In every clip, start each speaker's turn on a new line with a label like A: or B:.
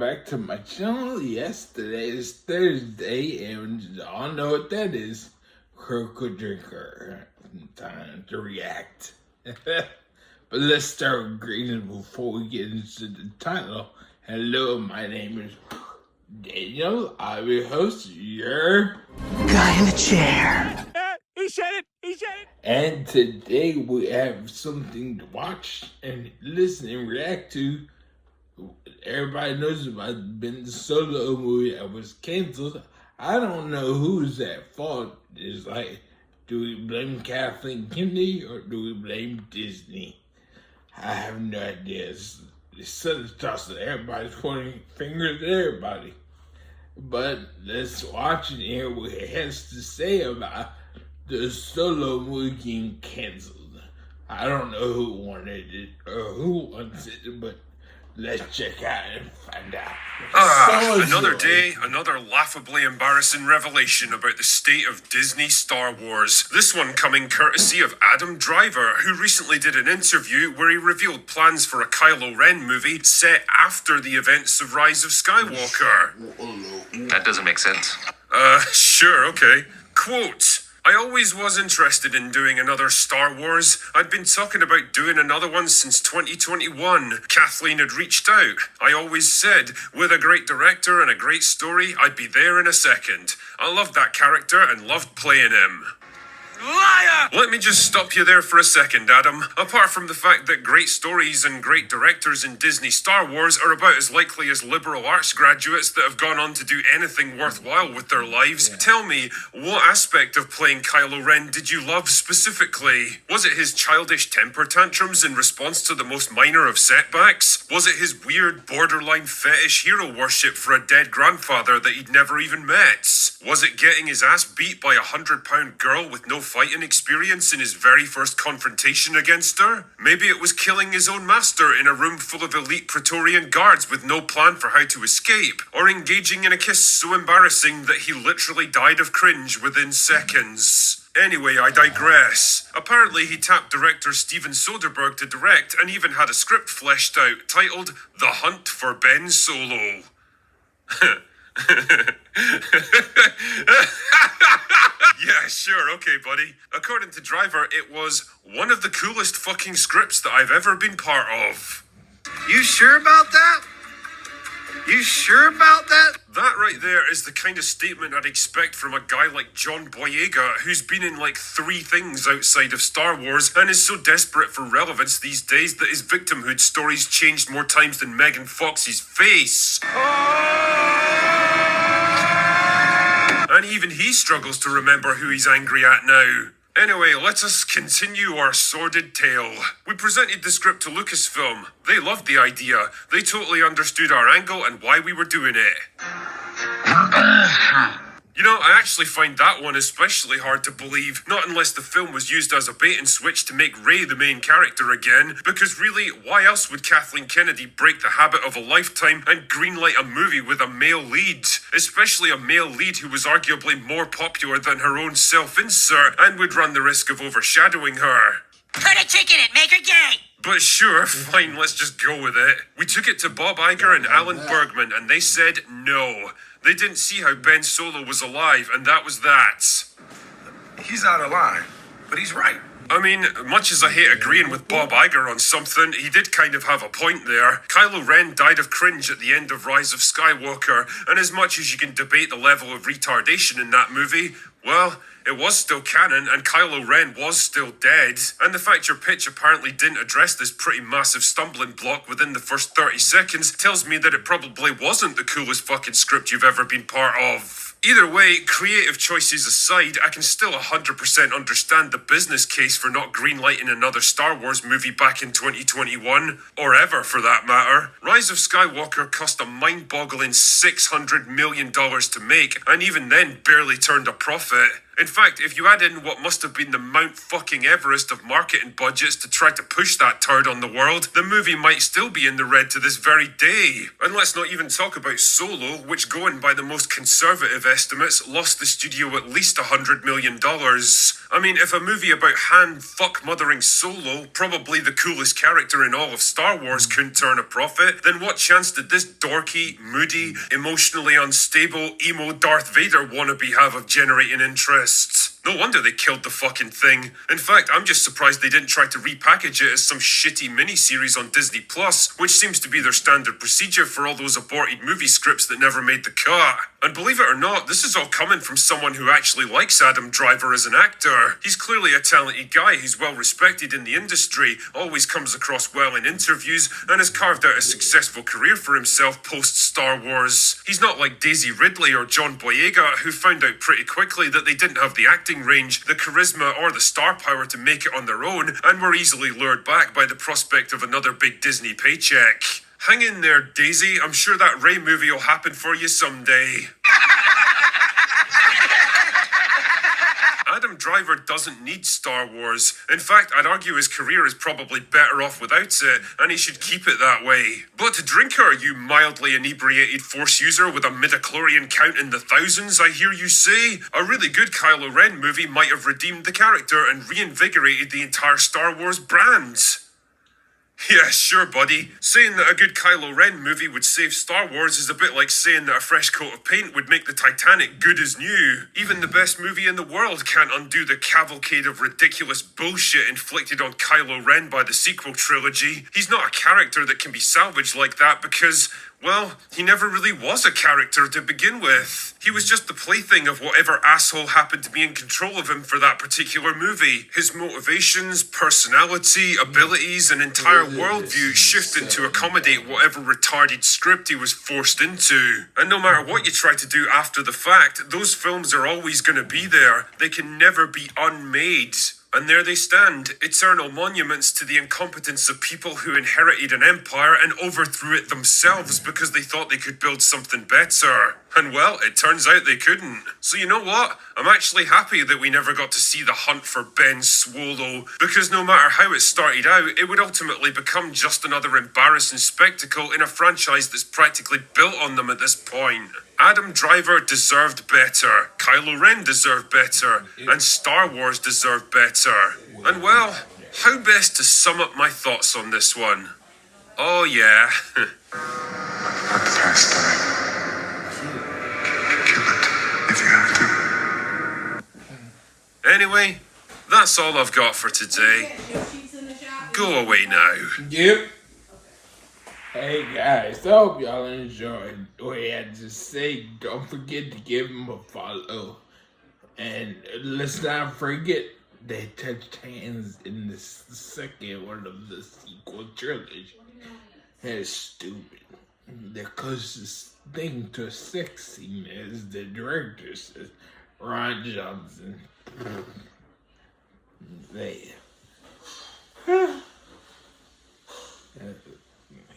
A: back to my channel. Yes, today is Thursday, and y'all know what that is. Critical Drinker. Time to react. But let's start with greetings before we get into the title. Hello, my name is Daniel. I'm your host, your
B: guy in the chair.
C: He said it! He said it!
A: And today we have something to watch and listen and react to. Everybody knows about Ben Solo movie that was canceled. I don't know who's at fault. It's like, do we blame Kathleen Kennedy or do we blame Disney? I have no idea. It's such a toss that everybody's pointing fingers at everybody. But let's watch and hear what he has to say about the Solo movie getting canceled. I don't know who wanted it or who wants it, but let's check out and find out.
D: Another day, another laughably embarrassing revelation about the state of Disney Star Wars. This one coming courtesy of Adam Driver, who recently did an interview where he revealed plans for a Kylo Ren movie set after the events of Rise of Skywalker.
E: That doesn't make sense.
D: Sure, okay. Quote, I always was interested in doing another Star Wars. I'd been talking about doing another one since 2021. Kathleen had reached out. I always said, with a great director and a great story, I'd be there in a second. I loved that character and loved playing him. Liar! Let me just stop you there for a second, Adam. Apart from the fact that great stories and great directors in Disney Star Wars are about as likely as liberal arts graduates that have gone on to do anything worthwhile with their lives, tell me, what aspect of playing Kylo Ren did you love specifically? Was it his childish temper tantrums in response to the most minor of setbacks? Was it his weird borderline fetish hero worship for a dead grandfather that he'd never even met? Was it getting his ass beat by a 100-pound girl with no fighting experience in his very first confrontation against her? Maybe it was killing his own master in a room full of elite Praetorian guards with no plan for how to escape, or engaging in a kiss so embarrassing that he literally died of cringe within seconds. Anyway, I digress. Apparently he tapped director Steven Soderbergh to direct and even had a script fleshed out titled The Hunt for Ben Solo. Yeah, sure, okay, buddy. According to Driver, it was one of the coolest fucking scripts that I've ever been part of.
B: You sure about that? You sure about that?
D: That right there is the kind of statement I'd expect from a guy like John Boyega, who's been in like 3 things outside of Star Wars and is so desperate for relevance these days that his victimhood stories changed more times than Megan Fox's face. And even he struggles to remember who he's angry at now. Anyway, let us continue our sordid tale. We presented the script to Lucasfilm. They loved the idea. They totally understood our angle and why we were doing it. You know, I actually find that one especially hard to believe, not unless the film was used as a bait and switch to make Rey the main character again, because really, why else would Kathleen Kennedy break the habit of a lifetime and greenlight a movie with a male lead? Especially a male lead who was arguably more popular than her own self-insert and would run the risk of overshadowing her.
C: Put a chick in it, make her gay!
D: But sure, fine, let's just go with it. We took it to Bob Iger and Alan Bergman, and they said no. They didn't see how Ben Solo was alive, and that was that.
F: He's out of line, but he's right.
D: I mean, much as I hate agreeing with Bob Iger on something, he did kind of have a point there. Kylo Ren died of cringe at the end of Rise of Skywalker, and as much as you can debate the level of retardation in that movie, well, it was still canon, and Kylo Ren was still dead. And the fact your pitch apparently didn't address this pretty massive stumbling block within the first 30 seconds tells me that it probably wasn't the coolest fucking script you've ever been part of. Either way, creative choices aside, I can still 100% understand the business case for not greenlighting another Star Wars movie back in 2021, or ever for that matter. Rise of Skywalker cost a mind-boggling $600 million to make, and even then barely turned a profit. In fact, if you add in what must have been the Mount fucking Everest of marketing budgets to try to push that turd on the world, the movie might still be in the red to this very day. And let's not even talk about Solo, which, going by the most conservative estimates, lost the studio at least $100 million. I mean, if a movie about Han fuck-mothering Solo, probably the coolest character in all of Star Wars, couldn't turn a profit, then what chance did this dorky, moody, emotionally unstable, emo Darth Vader wannabe have of generating interest? No wonder they killed the fucking thing. In fact, I'm just surprised they didn't try to repackage it as some shitty miniseries on Disney Plus, which seems to be their standard procedure for all those aborted movie scripts that never made the cut. And believe it or not, this is all coming from someone who actually likes Adam Driver as an actor. He's clearly a talented guy who's well respected in the industry, always comes across well in interviews, and has carved out a successful career for himself post-Star Wars. He's not like Daisy Ridley or John Boyega, who found out pretty quickly that they didn't have the acting range, the charisma, or the star power to make it on their own, and were easily lured back by the prospect of another big Disney paycheck. Hang in there, Daisy. I'm sure that Rey movie will happen for you someday. Adam Driver doesn't need Star Wars. In fact, I'd argue his career is probably better off without it, and he should keep it that way. But Drinker, you mildly inebriated Force user with a midichlorian count in the thousands, I hear you say, a really good Kylo Ren movie might have redeemed the character and reinvigorated the entire Star Wars brand. Yeah, sure, buddy. Saying that a good Kylo Ren movie would save Star Wars is a bit like saying that a fresh coat of paint would make the Titanic good as new. Even the best movie in the world can't undo the cavalcade of ridiculous bullshit inflicted on Kylo Ren by the sequel trilogy. He's not a character that can be salvaged like that because, well, he never really was a character to begin with. He was just the plaything of whatever asshole happened to be in control of him for that particular movie. His motivations, personality, abilities, and entire worldview shifted to accommodate whatever retarded script he was forced into. And no matter what you try to do after the fact, those films are always going to be there. They can never be unmade. And there they stand, eternal monuments to the incompetence of people who inherited an empire and overthrew it themselves because they thought they could build something better. And well, it turns out they couldn't. So you know what? I'm actually happy that we never got to see the hunt for Ben Swallow, because no matter how it started out, it would ultimately become just another embarrassing spectacle in a franchise that's practically built on them at this point. Adam Driver deserved better, Kylo Ren deserved better, and Star Wars deserved better. And well, how best to sum up my thoughts on this one? Oh yeah.
G: But first time, kill it if you have to.
D: Anyway, that's all I've got for today. Go away now.
A: Yep. Hey guys, I hope y'all enjoyed what I had to say. Don't forget to give him a follow. And let's not forget they touched hands in the second one of the sequel trilogy. That's stupid. The closest thing to a sex scene, as the director says, Ron Johnson. There.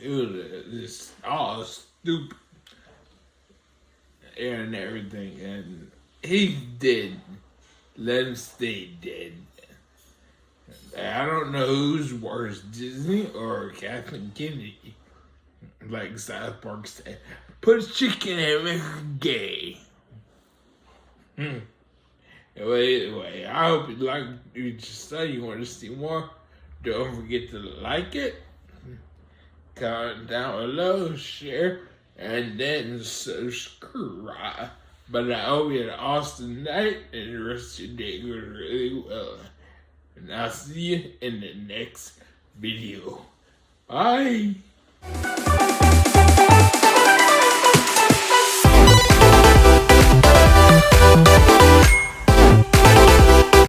A: It was just all stupid and everything, and he did. Let him stay dead. I don't know who's worse, Disney or Kathleen Kennedy. Like South Park said, put a chicken in and make her gay. Anyway, I hope you like what you just saw. You want to see more? Don't forget to like it. Comment down below, share, and then subscribe. But I hope you had an awesome night and the rest of your day goes really well. And I'll see you in the next video. Bye.